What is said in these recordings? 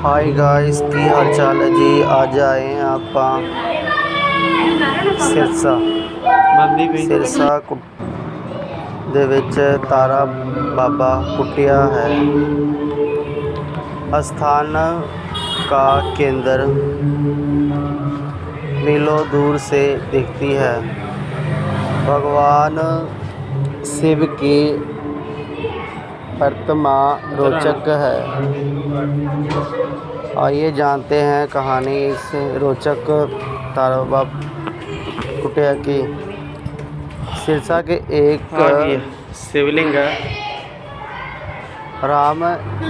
Hi guys, की हाल चाल है जी। आज आए हैं ਆਪਾਂ सिरसा ਦੇ ਵਿੱਚ तारा बाबा कुटिया है। स्थान का केंद्र मीलों दूर से दिखती है। भगवान शिव की प्रतिमा रोचक है। आइए जानते हैं कहानी इस रोचक तारा बाबा कुटिया की। सिरसा के एक शिवलिंग है। राम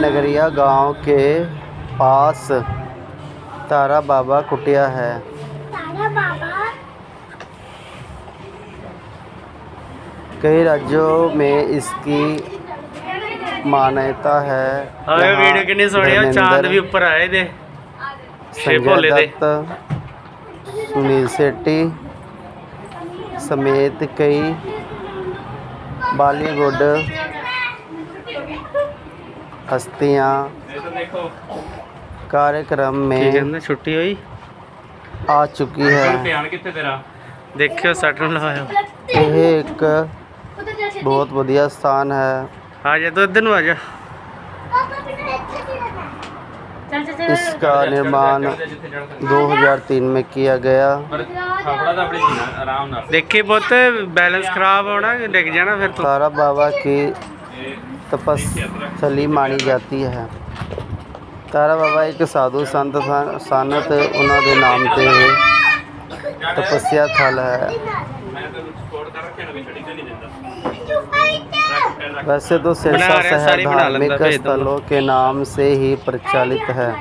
नगरिया गांव के पास तारा बाबा कुटिया है। कई राज्यों में इसकी मान्यता है। चांद भी ऊपर आए थे। संजय दत्त, सुनील शेट्टी समेत कई बॉलीवुड हस्तियां कार्यक्रम में छुट्टी हुई आ चुकी है। देखियो सट लगाया। यह एक बहुत बढ़िया स्थान है। आ जा तो इधर आ जा। इसका निर्माण 2003 में किया गया। देखिए बहुत बैलेंस खराब होना, डिग जाना फिर। तारा बाबा की तपस्थली मानी जाती है। तारा बाबा एक साधु संत सनत उन्हों के नाम से तपस्या थल है। वैसे तो सिरसा शहर धार्मिक स्थलों के नाम से ही प्रचलित है,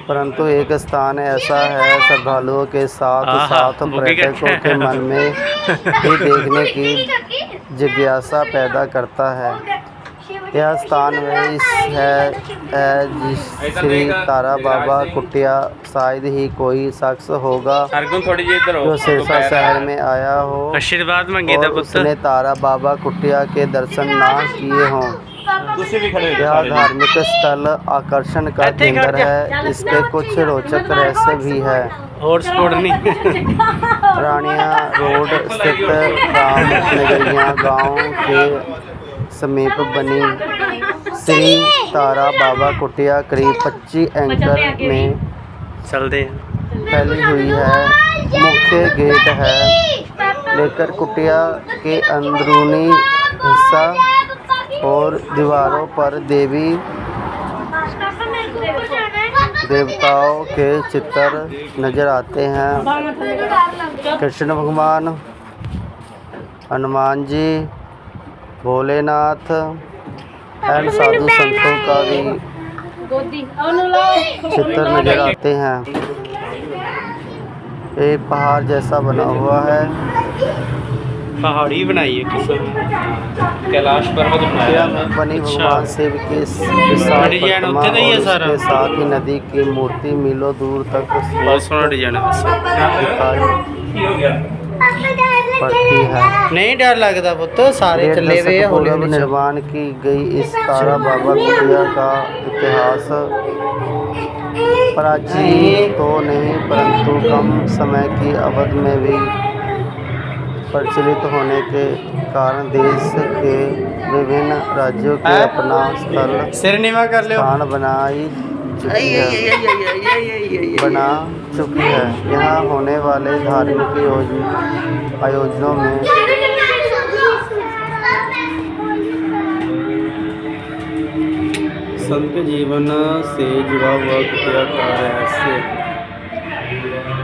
परंतु एक स्थान ऐसा है श्रद्धालुओं के साथ साथ पर्यटकों के मन में भी देखने की जिज्ञासा पैदा करता है। यह स्थान वही है श्री तारा बाबा कुटिया। शायद ही कोई शख्स होगा जो सिरसा शहर में आया हो और उसने तारा बाबा कुटिया के दर्शन ना किए हों। यह धार्मिक स्थल आकर्षण का केंद्र है। इसके कुछ रोचक रहस्य भी है। रानिया रोड स्थित राम नगरिया गांव के समीप बनी श्री तारा बाबा कुटिया करीब 25 एकड़ में फैली हुई है। मुख्य गेट है, लेकर कुटिया के अंदरूनी हिस्सा और दीवारों पर देवी देवताओं के चित्र नजर आते हैं। कृष्ण भगवान, हनुमान जी, भोलेनाथ एंड साधु संतों का भी चित्र नजर आते हैं। एक पहाड़ जैसा बना हुआ है। पहाड़ी बनाई है किसी कैलाश पर्वत में बनी भगवान शिव की विशाल प्रतिमा और उसके साथ ही नदी की मूर्ति मीलों दूर तक पड़ती है। नहीं डर लगता पुत, सारे चले हुए पूर्व निर्माण की गई इस तारा बाबा कुटिया का इतिहास प्राचीन तो नहीं, परंतु कम समय की अवधि में भी प्रचलित होने के कारण देश के विभिन्न राज्यों के अपना स्थान बना चुकी है। यहाँ होने वाले धार्मिक आयोजनों में संत जीवन से जुड़ा हुआ कुटिया का रहस्य।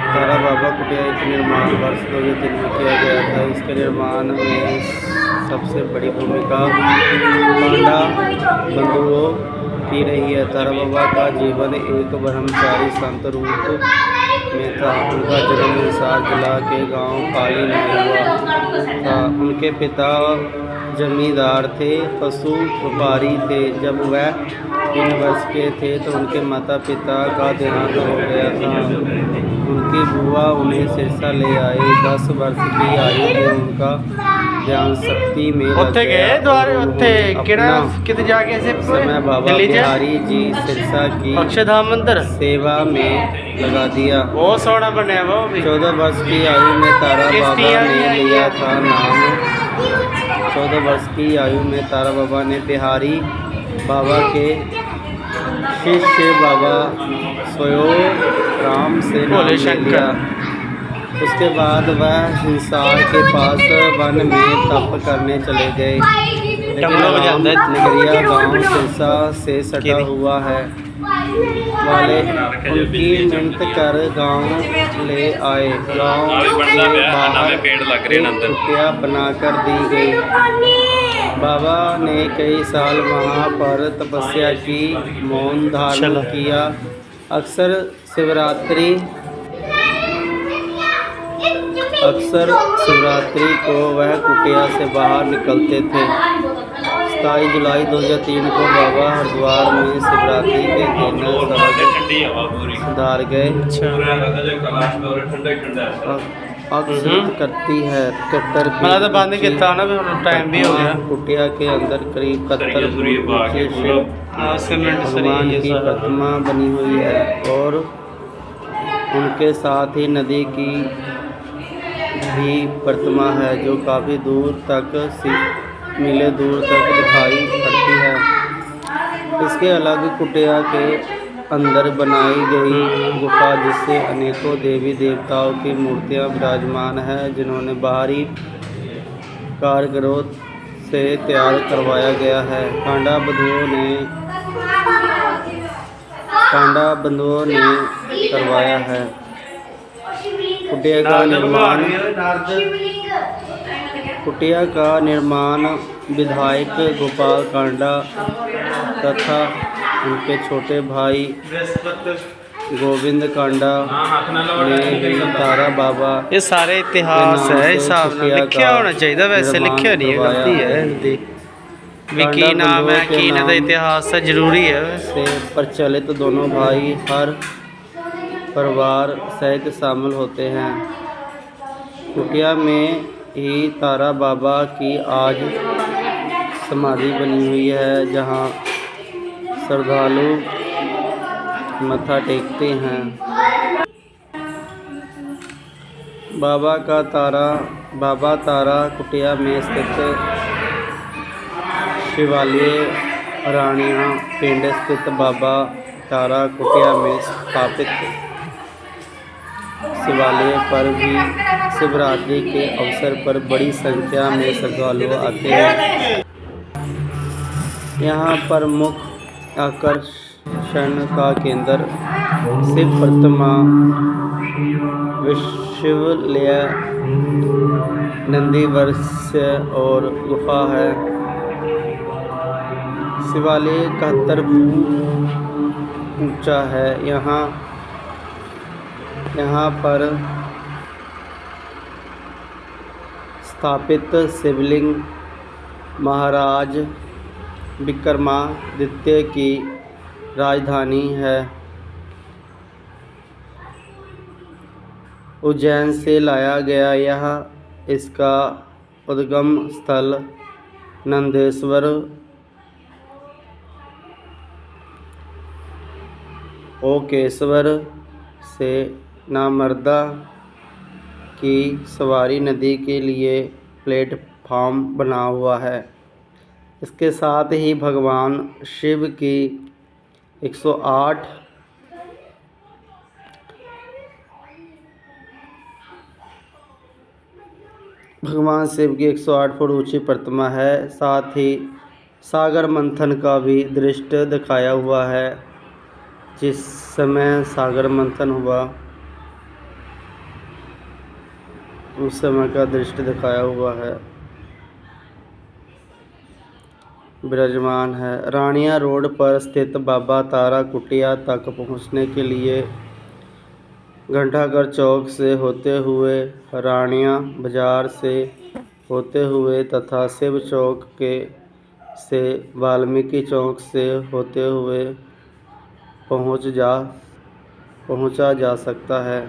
तारा बाबा कुटिया का निर्माण वर्ष 2003 में किया गया था। इसके निर्माण में सबसे बड़ी भूमिका पांडा बंधुओं की रही है। तारा बाबा का जीवन एक ब्रह्मचारी संत रूप में था। उनका जन्म हिसार जिला के गांव पाली में हुआ था। उनके पिता जमींदार थे, पशु व्यापारी थे। जब वह 3 वर्ष के थे तो उनके माता पिता का देहांत हो गया था। उनकी बुआ उन्हें सिरसा ले आई। 10 वर्ष की आयु में उनका ध्यान शक्ति में लग ਉੱਥੇ गया ਗਏ और ਦੁਆਰੇ ਉੱਥੇ उन्होंने ਕਿਹੜਾ अपना ਕਿਤੇ ਜਾ ਕੇ ਐਸੇ समय बाबा ਦਿੱਲੀ 'ਚ बिहारी जी सिरसा की अक्षरधाम मंदिर सेवा में लगा दिया। बहुत सोहना बनया वो भी 14 वर्ष की आयु में तारा बाबा किश्तियाँ भी ने आई लिया हैं। था नाम। 14 वर्ष की आयु में तारा बाबा ने बिहारी बाबा के शिष्य बाबा स्वयं राम से नाम भोले ले शंकर। लिया। उसके बाद वह हिंसार के पास वन में तप करने चले गए। लेकिन टमलो बजाता है। राम नगरिया गांव सिरसा से सटा हुआ है वाले उनकी मिन्नत कर गांव ले आए। गांव के बाहर एक कुटिया बनाकर दी गई। बाबा ने कई साल वहां पर तपस्या की, मौन धारण किया। अक्सर शिवरात्रि को वह कुटिया से बाहर निकलते थे। 27 जुलाई 2003 को बाबा हरिद्वार में शिवरात्रि के दिन सुधार गए। अक्सर करती है 71 मैंने तो बंद किया ना, टाइम भी हो गया। कुटिया के अंदर करीब 71 फुट ऊंचे शिव भगवान की प्रतिमा बनी हुई है और उनके साथ ही नदी की भी प्रतिमा है जो काफ़ी दूर तक मीलों दूर तक दिखाई पड़ती है। इसके अलग कुटिया के अंदर बनाई गई गुफा जिससे अनेकों देवी देवताओं की मूर्तियां विराजमान है, जिन्होंने बाहरी कारीगरों से तैयार करवाया गया है। कांडा बंधुओं ने करवाया है। कुटिया का निर्माण विधायक गोपाल कांडा तथा उनके छोटे भाई गोविंद कांडा ने भी तारा बाबा ये सारे इतिहास है हिसाब ਨਾਲ लिखिया होना चाहिए, वैसे लिखिया नहीं है, गलती है हिंदी भी की नाम है की ना इतिहास है जरूरी है से प्रचलित। दोनों भाई हर परिवार सहित शामिल होते हैं। कुटिया में ही तारा बाबा की आज समाधि बनी हुई है, जहां श्रद्धालु मत्था टेकते हैं। बाबा तारा कुटिया में स्थित शिवालय रानिया पिंड स्थित बाबा तारा कुटिया में स्थापित शिवालय पर भी शिवरात्रि के अवसर पर बड़ी संख्या में श्रद्धालु आते हैं। यहाँ पर मुख्य आकर्षण का केंद्र शिव प्रतिमा, शिवालय, नंदी वृक्ष और गुफा है। शिवालय 71 फुट ऊंचा है। यहाँ पर स्थापित शिवलिंग महाराज विक्रमादित्य की राजधानी है। उज्जैन से लाया गया यह इसका उद्गम स्थल नंदेश्वर ओकेश्वर से नामर्दा की सवारी नदी के लिए प्लेटफॉर्म बना हुआ है। इसके साथ ही भगवान शिव की 108 फुट ऊंची प्रतिमा है। साथ ही सागर मंथन का भी दृश्य दिखाया हुआ है। जिस समय सागर मंथन हुआ उस समय का दृश्य दिखाया हुआ है, विराजमान है। रानिया रोड पर स्थित बाबा तारा कुटिया तक पहुंचने के लिए घंटाघर चौक से होते हुए, रानिया बाजार से होते हुए तथा शिव चौक से वाल्मीकि चौक से होते हुए पहुंचा जा सकता है।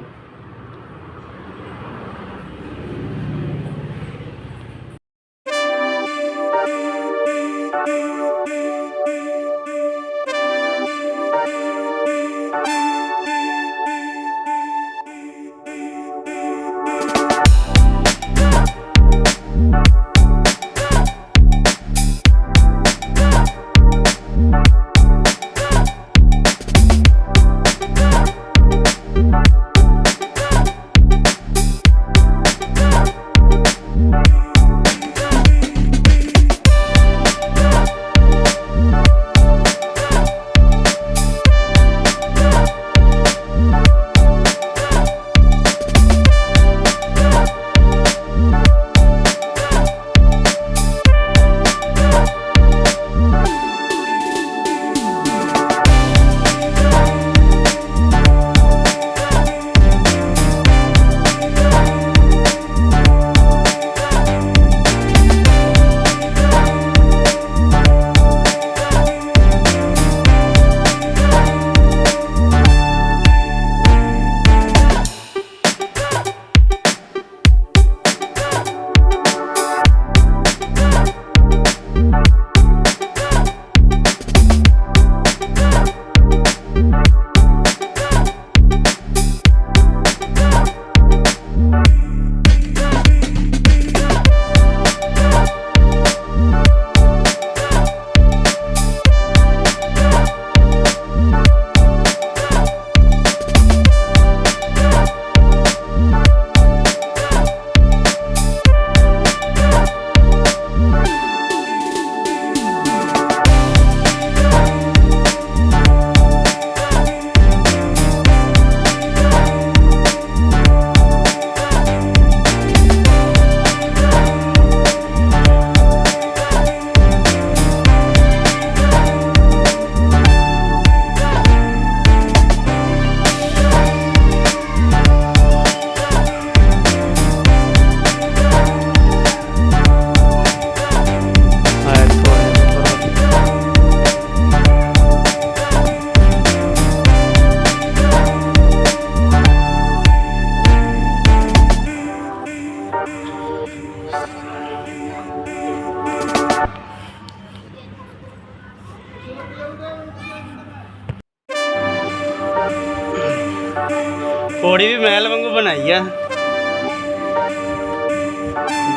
पौड़ी भी महल वांगू बनाई है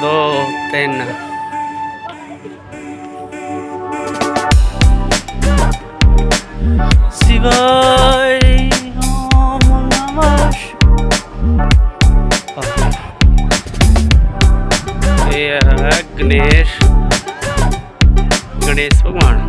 2 3 शिवाय ओम नमः ये है गणेश भगवान।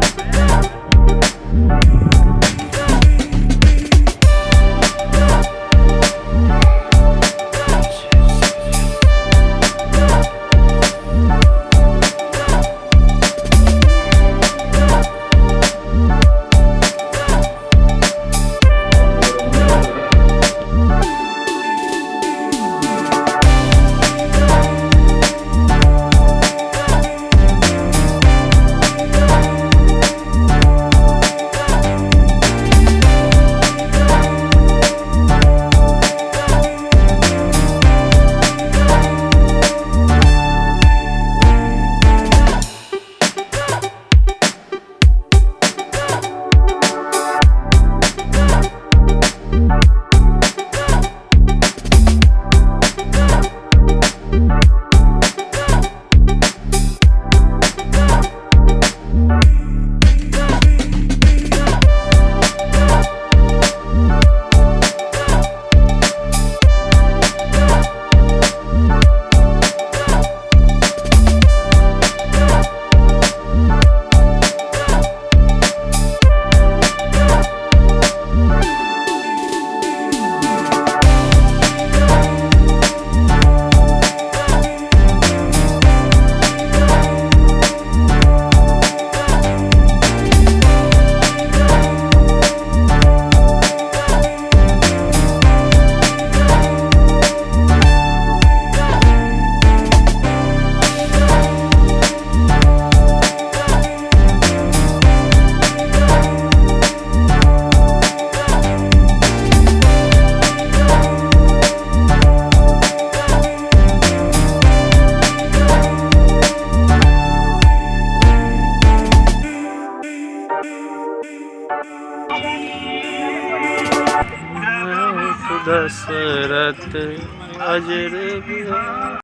दशरथ अजर